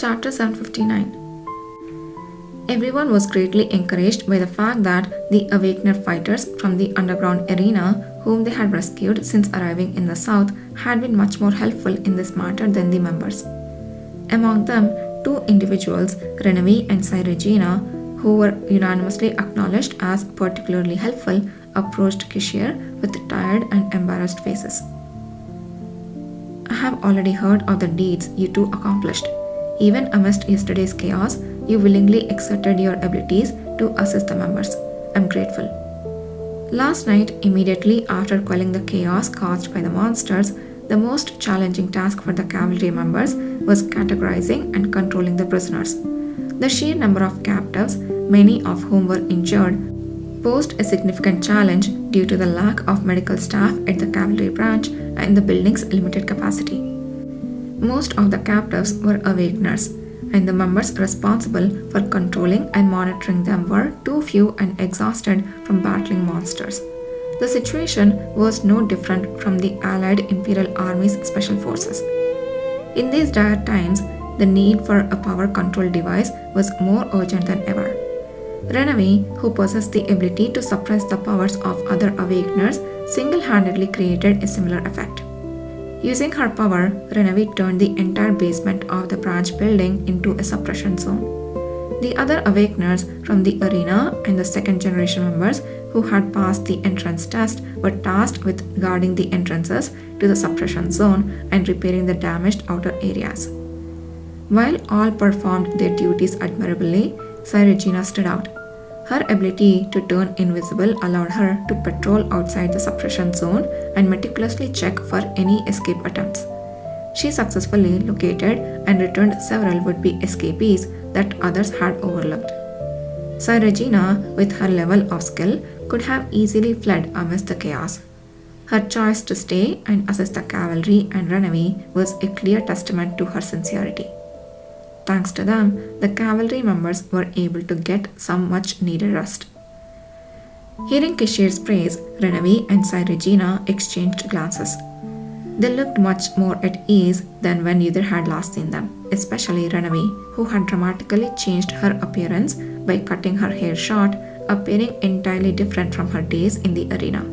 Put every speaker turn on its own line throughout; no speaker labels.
Chapter 759. Everyone was greatly encouraged by the fact that the Awakener fighters from the underground arena, whom they had rescued since arriving in the south, had been much more helpful in this matter than the members. Among them, two individuals, Renevie and Sai Regina, who were unanimously acknowledged as particularly helpful, approached Kishir with tired and embarrassed faces. I have already heard of the deeds you two accomplished. Even amidst yesterday's chaos, you willingly exerted your abilities to assist the members. I'm grateful. Last night, immediately after quelling the chaos caused by the monsters, the most challenging task for the cavalry members was categorizing and controlling the prisoners. The sheer number of captives, many of whom were injured, posed a significant challenge due to the lack of medical staff at the cavalry branch and the building's limited capacity. Most of the captives were Awakeners, and the members responsible for controlling and monitoring them were too few and exhausted from battling monsters. The situation was no different from the Allied Imperial Army's special forces. In these dire times, the need for a power control device was more urgent than ever. Renevie, who possessed the ability to suppress the powers of other Awakeners, single-handedly created a similar effect. Using her power, Renevie turned the entire basement of the branch building into a suppression zone. The other Awakeners from the arena and the second-generation members who had passed the entrance test were tasked with guarding the entrances to the suppression zone and repairing the damaged outer areas. While all performed their duties admirably, Sai Regina stood out. Her ability to turn invisible allowed her to patrol outside the suppression zone and meticulously check for any escape attempts. She successfully located and returned several would-be escapees that others had overlooked. Sai Regina, with her level of skill, could have easily fled amidst the chaos. Her choice to stay and assist the cavalry and Renevie was a clear testament to her sincerity. Thanks to them, the cavalry members were able to get some much-needed rest. Hearing Kishir's praise, Renevie and Sai Regina exchanged glances. They looked much more at ease than when either had last seen them, especially Renevie, who had dramatically changed her appearance by cutting her hair short, appearing entirely different from her days in the arena.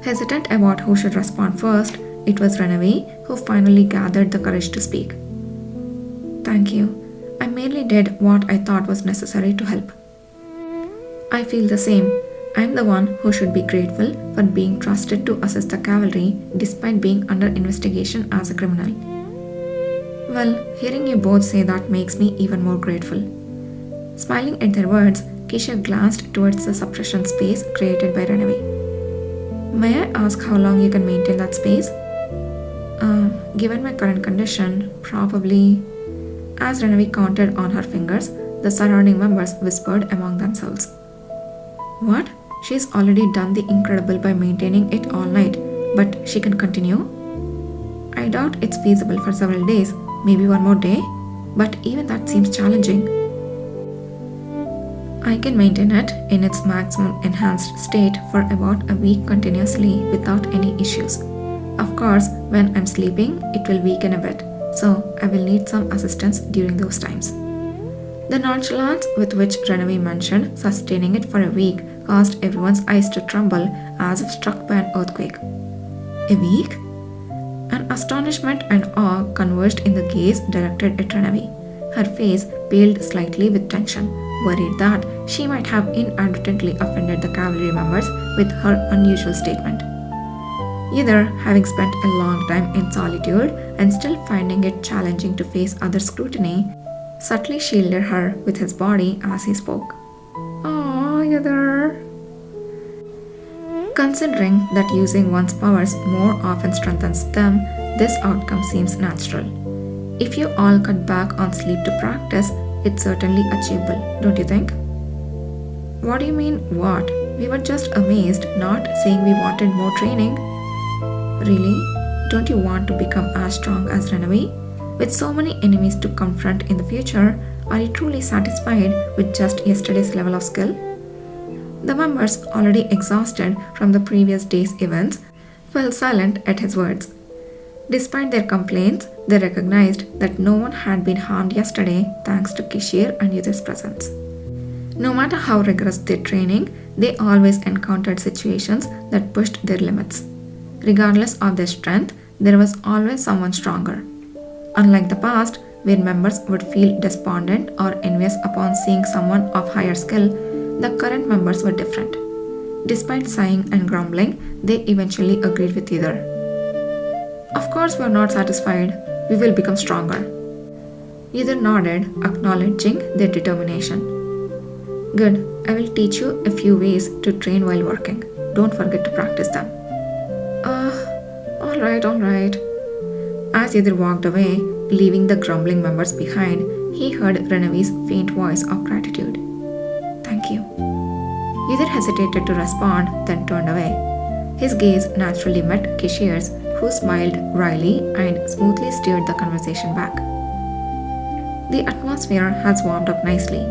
Hesitant about who should respond first, it was Renevie who finally gathered the courage to speak. Thank you. I merely did what I thought was necessary to help. I feel the same. I'm the one who should be grateful for being trusted to assist the cavalry despite being under investigation as a criminal. Well, hearing you both say that makes me even more grateful. Smiling at their words, Kishir glanced towards the suppression space created by Renevie. May I ask how long you can maintain that space? Given my current condition, probably... As Renevie counted on her fingers, the surrounding members whispered among themselves. What? She's already done the incredible by maintaining it all night, but she can continue? I doubt it's feasible for several days, maybe one more day, but even that seems challenging. I can maintain it in its maximum enhanced state for about a week continuously without any issues. Of course, when I'm sleeping, it will weaken a bit, so I will need some assistance during those times. The nonchalance with which Renevie mentioned sustaining it for a week caused everyone's eyes to tremble as if struck by an earthquake. A week? An astonishment and awe converged in the gaze directed at Renevie. Her face paled slightly with tension, worried that she might have inadvertently offended the cavalry members with her unusual statement. Either having spent a long time in solitude and still finding it challenging to face other scrutiny, subtly shielded her with his body as he spoke. "Aw, Either." Considering that using one's powers more often strengthens them, this outcome seems natural. If you all cut back on sleep to practice, it's certainly achievable, don't you think? What do you mean, what? We were just amazed, not saying we wanted more training. Really? Don't you want to become as strong as Renevie? With so many enemies to confront in the future, are you truly satisfied with just yesterday's level of skill? The members, already exhausted from the previous day's events, fell silent at his words. Despite their complaints, they recognized that no one had been harmed yesterday thanks to Kishir and Yudh's presence. No matter how rigorous their training, they always encountered situations that pushed their limits. Regardless of their strength, there was always someone stronger. Unlike the past, where members would feel despondent or envious upon seeing someone of higher skill, the current members were different. Despite sighing and grumbling, they eventually agreed with either. Of course, we are not satisfied. We will become stronger. Either nodded, acknowledging their determination. Good, I will teach you a few ways to train while working. Don't forget to practice them. Alright. As Yudhir walked away, leaving the grumbling members behind, he heard Ranavi's faint voice of gratitude. Thank you. Yudhir hesitated to respond, then turned away. His gaze naturally met Kishir's, who smiled wryly and smoothly steered the conversation back. The atmosphere has warmed up nicely.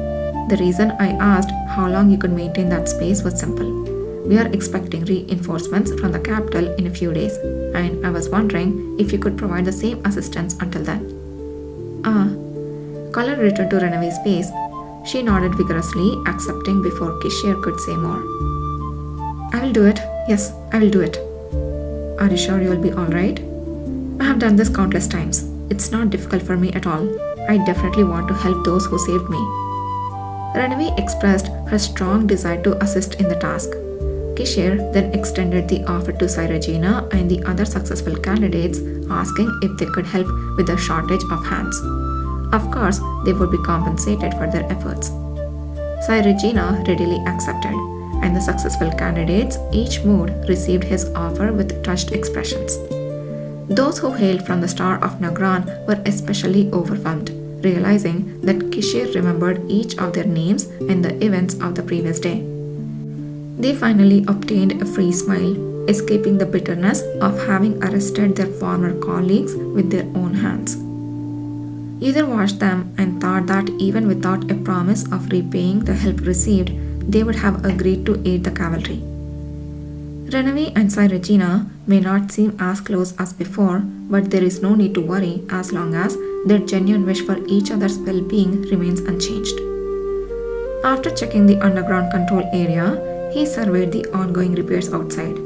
The reason I asked how long you could maintain that space was simple. We are expecting reinforcements from the capital in a few days, and I was wondering if you could provide the same assistance until then. Color returned to Ranavi's face. She nodded vigorously, accepting before Kishir could say more. I will do it. Yes, I will do it. Are you sure you will be alright? I have done this countless times. It's not difficult for me at all. I definitely want to help those who saved me. Ranavi expressed her strong desire to assist in the task. Kishir then extended the offer to Sai Regina and the other successful candidates, asking if they could help with the shortage of hands. Of course, they would be compensated for their efforts. Sai Regina readily accepted, and the successful candidates, each mood, received his offer with touched expressions. Those who hailed from the Star of Nagran were especially overwhelmed, realizing that Kishir remembered each of their names and the events of the previous day. They finally obtained a free smile, escaping the bitterness of having arrested their former colleagues with their own hands. Yudhir watched them and thought that even without a promise of repaying the help received, they would have agreed to aid the cavalry. Ranavi and Sai Regina may not seem as close as before, but there is no need to worry as long as their genuine wish for each other's well-being remains unchanged. After checking the underground control area, he surveyed the ongoing repairs outside.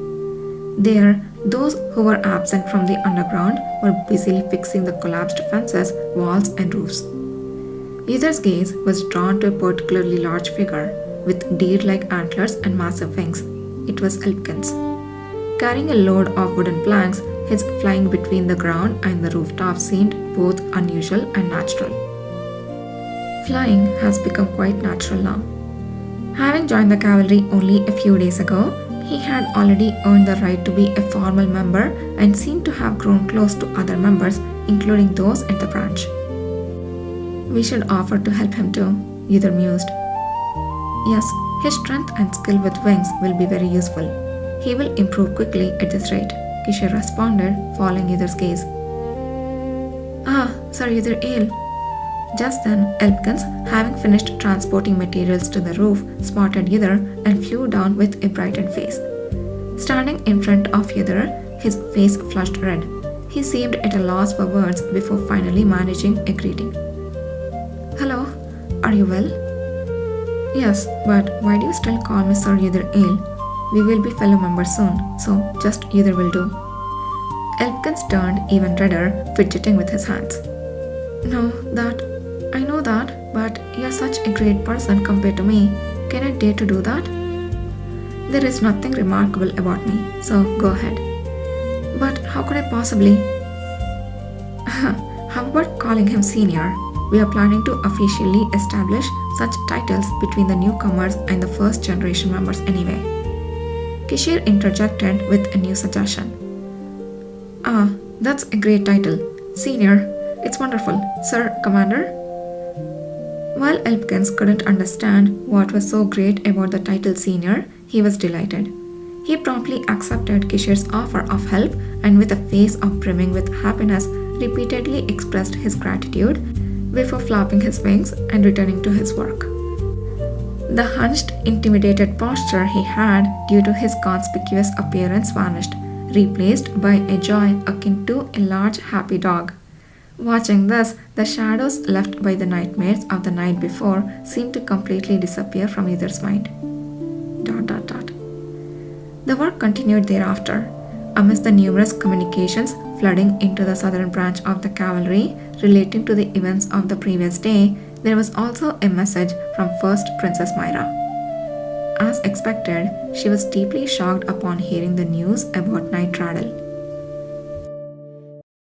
There, those who were absent from the underground were busily fixing the collapsed fences, walls, and roofs. Yudhir's gaze was drawn to a particularly large figure with deer-like antlers and massive wings. It was Elpkins. Carrying a load of wooden planks, his flying between the ground and the rooftop seemed both unusual and natural. Flying has become quite natural now. Having joined the cavalry only a few days ago, he had already earned the right to be a formal member and seemed to have grown close to other members, including those at the branch. We should offer to help him too, Yudhir mused. Yes, his strength and skill with wings will be very useful. He will improve quickly at this rate, Kishir responded, following Yudhir's gaze. Sir Yudhir Ale. Just then, Elpkins, having finished transporting materials to the roof, spotted Yudhir and flew down with a brightened face. Standing in front of Yudhir, his face flushed red. He seemed at a loss for words before finally managing a greeting. Hello, are you well? Yes, but why do you still call me Sir Yudhir Ale? We will be fellow members soon, so just Yudhir will do. Elpkins turned even redder, fidgeting with his hands. No, I know that, but you're such a great person compared to me. Can I dare to do that? There is nothing remarkable about me, so go ahead. But how could I possibly? How about calling him senior? We are planning to officially establish such titles between the newcomers and the first generation members anyway. Kishir interjected with a new suggestion. That's a great title. Senior. It's wonderful. Sir Commander? While Elpkins couldn't understand what was so great about the title senior, he was delighted. He promptly accepted Kishir's offer of help and with a face of brimming with happiness repeatedly expressed his gratitude before flapping his wings and returning to his work. The hunched, intimidated posture he had due to his conspicuous appearance vanished, replaced by a joy akin to a large happy dog. Watching this, the shadows left by the nightmares of the night before seemed to completely disappear from either's mind. Dot dot dot. The work continued thereafter. Amidst the numerous communications flooding into the southern branch of the cavalry relating to the events of the previous day, there was also a message from first Princess Myra. As expected, she was deeply shocked upon hearing the news about Night Rattle.